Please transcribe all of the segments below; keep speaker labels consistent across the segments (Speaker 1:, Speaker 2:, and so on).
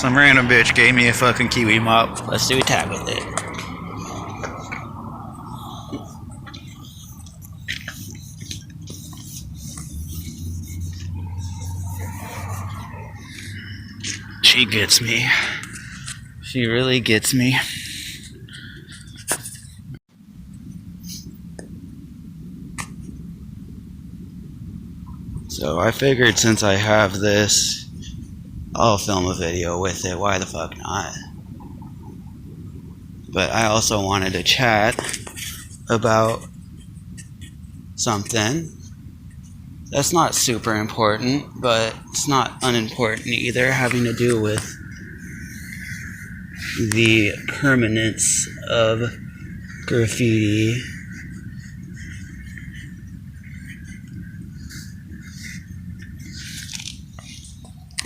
Speaker 1: Some random bitch gave me a fucking kiwi mop. Let's do a tag with it. She gets me. She really gets me. So I figured since I have this, I'll film a video with it. Why the fuck not? But I also wanted to chat about something that's not super important, but it's not unimportant either, having to do with the permanence of graffiti.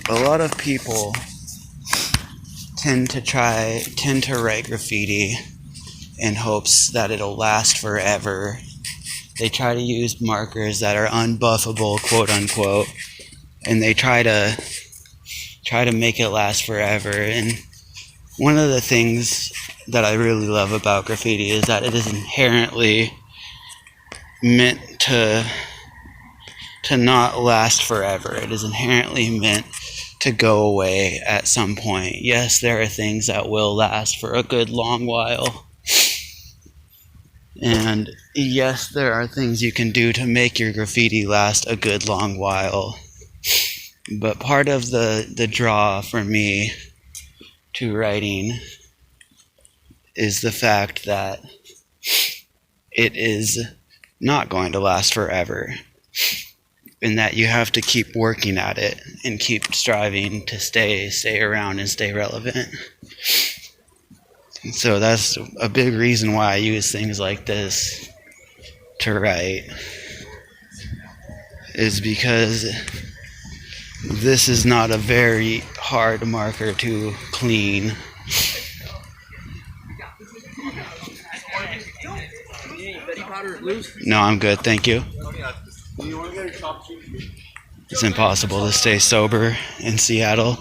Speaker 1: A lot of people tend to write graffiti in hopes that it'll last forever. They try to use markers that are unbuffable, quote unquote, and they try to make it last forever. And one of the things that I really love about graffiti is that it is inherently meant to not last forever. It is inherently meant to go away at some point. Yes, there are things that will last for a good long while. And yes, there are things you can do to make your graffiti last a good long while. But part of the draw for me to writing is the fact that it is not going to last forever. And that you have to keep working at it and keep striving to stay around and stay relevant. And so that's a big reason why I use things like this to write, is because this is not a very hard marker to clean. No, I'm good, thank you. It's impossible to stay sober in Seattle.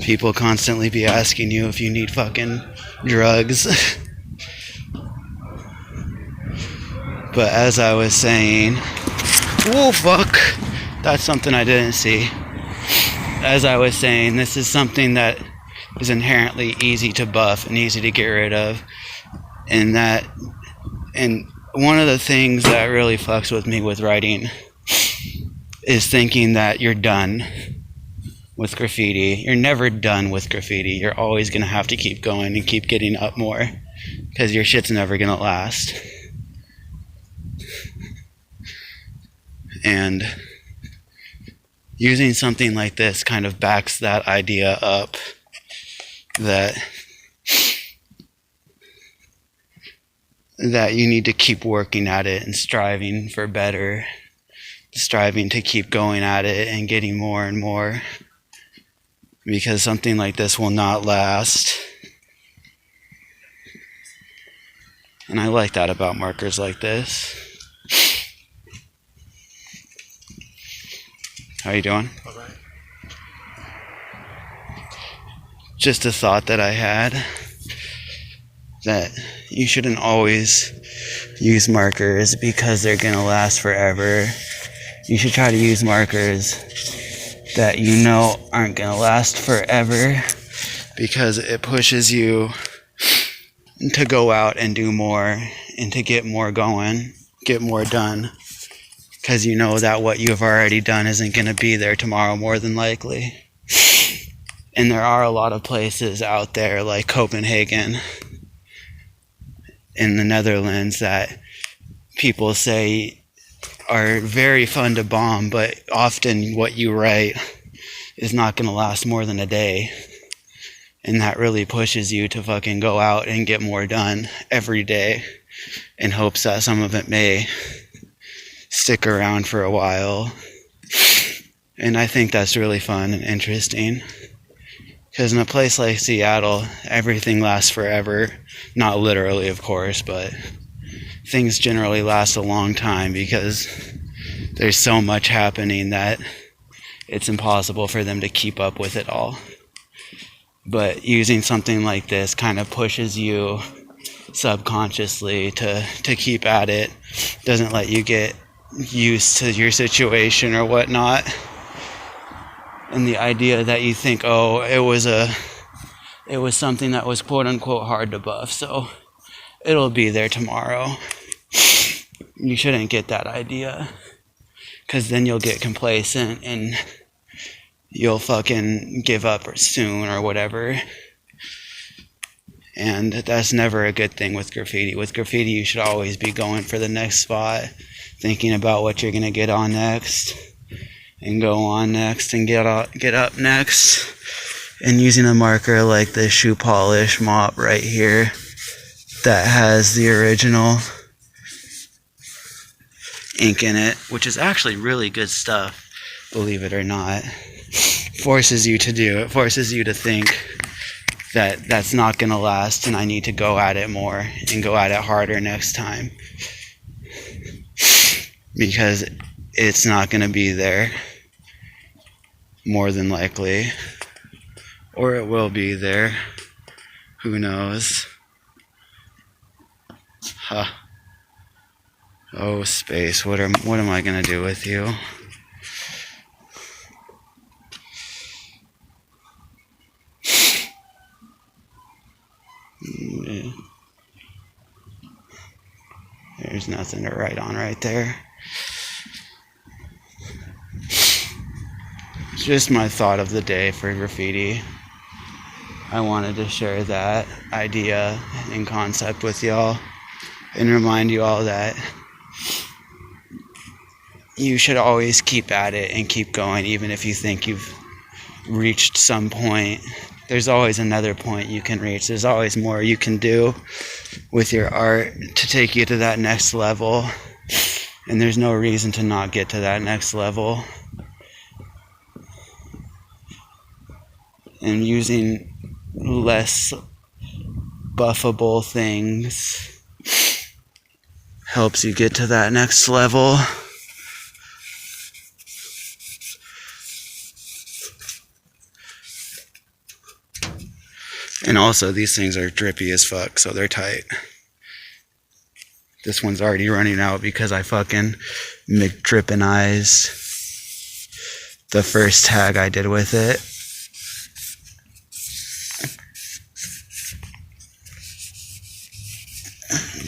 Speaker 1: People constantly be asking you if you need fucking drugs. But as I was saying, oh fuck, that's something I didn't see. As I was saying, this is something that is inherently easy to buff and easy to get rid of. And one of the things that really fucks with me with writing is thinking that you're done with graffiti. You're never done with graffiti. You're always going to have to keep going and keep getting up more, because your shit's never going to last. And using something like this kind of backs that idea up, that you need to keep working at it and striving for better, striving to keep going at it and getting more and more, because something like this will not last. And I like that about markers like this. How you doing? All right. Just a thought that I had, that you shouldn't always use markers because they're gonna last forever. You should try to use markers that you know aren't gonna last forever, because it pushes you to go out and do more and to get more going, get more done, because you know that what you have already done isn't gonna be there tomorrow, more than likely. And there are a lot of places out there like Copenhagen in the Netherlands that people say are very fun to bomb, but often what you write is not going to last more than a day. And that really pushes you to fucking go out and get more done every day, in hopes that some of it may stick around for a while. And I think that's really fun and interesting, because in a place like Seattle, everything lasts forever. Not literally, of course, but things generally last a long time because there's so much happening that it's impossible for them to keep up with it all. But using something like this kind of pushes you subconsciously to keep at it. Doesn't let you get used to your situation or whatnot. And the idea that you think, oh, it was something that was quote unquote hard to buff, so it'll be there tomorrow. You shouldn't get that idea, because then you'll get complacent and you'll fucking give up soon or whatever. And that's never a good thing with graffiti. With graffiti, you should always be going for the next spot, thinking about what you're gonna get on next, and go on next, and get up next. And using a marker like this shoe polish mop right here that has the original ink in it, which is actually really good stuff, believe it or not, forces you to do it, forces you to think that that's not going to last and I need to go at it more and go at it harder next time, because it's not going to be there, more than likely. Or it will be there. Who knows? Huh. Oh, space. What am I gonna do with you? There's nothing to write on right there. It's just my thought of the day for graffiti. I wanted to share that idea and concept with y'all and remind you all that you should always keep at it and keep going, even if you think you've reached some point. There's always another point you can reach. There's always more you can do with your art to take you to that next level. And there's no reason to not get to that next level. And using less buffable things helps you get to that next level. And also, these things are drippy as fuck, so they're tight. This one's already running out because I fucking McDrippinized the first tag I did with it.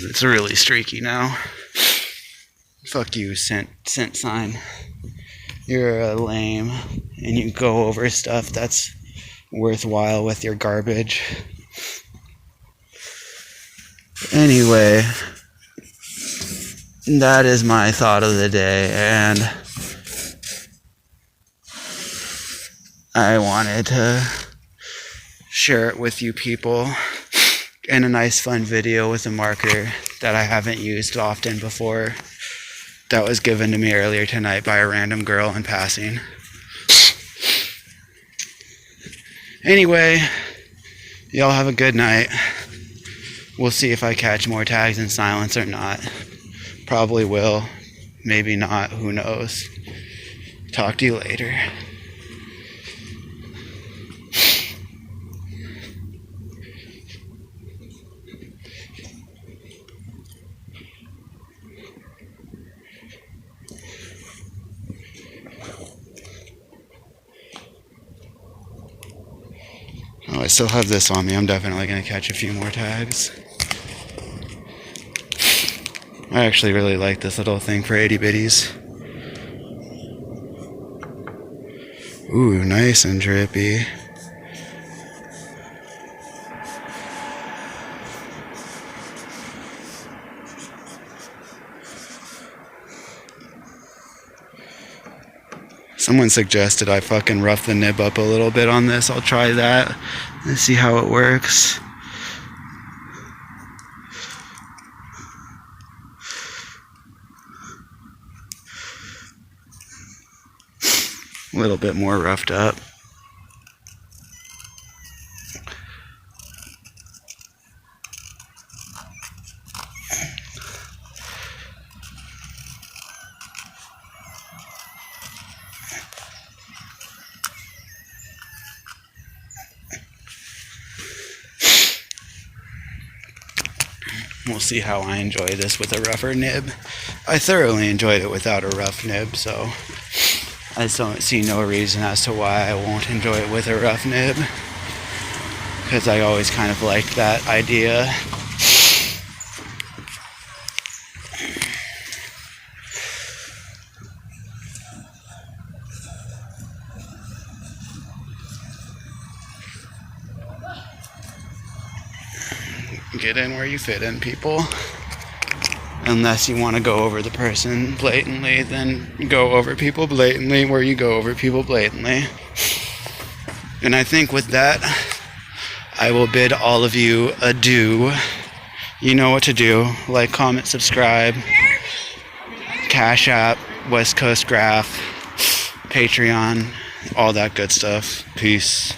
Speaker 1: It's really streaky now. Fuck you, scent sign. You're a lame, and you go over stuff that's worthwhile with your garbage. Anyway, that is my thought of the day, and I wanted to share it with you people in a nice fun video with a marker that I haven't used often before, that was given to me earlier tonight by a random girl in passing. Anyway, y'all have a good night. We'll see if I catch more tags in silence or not. Probably will. Maybe not. Who knows? Talk to you later. Oh, I still have this on me. I'm definitely going to catch a few more tags. I actually really like this little thing for itty bitties. Ooh, nice and drippy. Someone suggested I fucking rough the nib up a little bit on this. I'll try that and see how it works. A little bit more roughed up. We'll see how I enjoy this with a rougher nib. I thoroughly enjoyed it without a rough nib, so I just don't see no reason as to why I won't enjoy it with a rough nib, because I always kind of liked that idea. Get in where you fit in, people. Unless you want to go over the person blatantly, then go over people blatantly where you go over people blatantly. And I think with that, I will bid all of you adieu. You know what to do. Like, comment, subscribe. Cash App, West Coast Graff, Patreon, all that good stuff. Peace.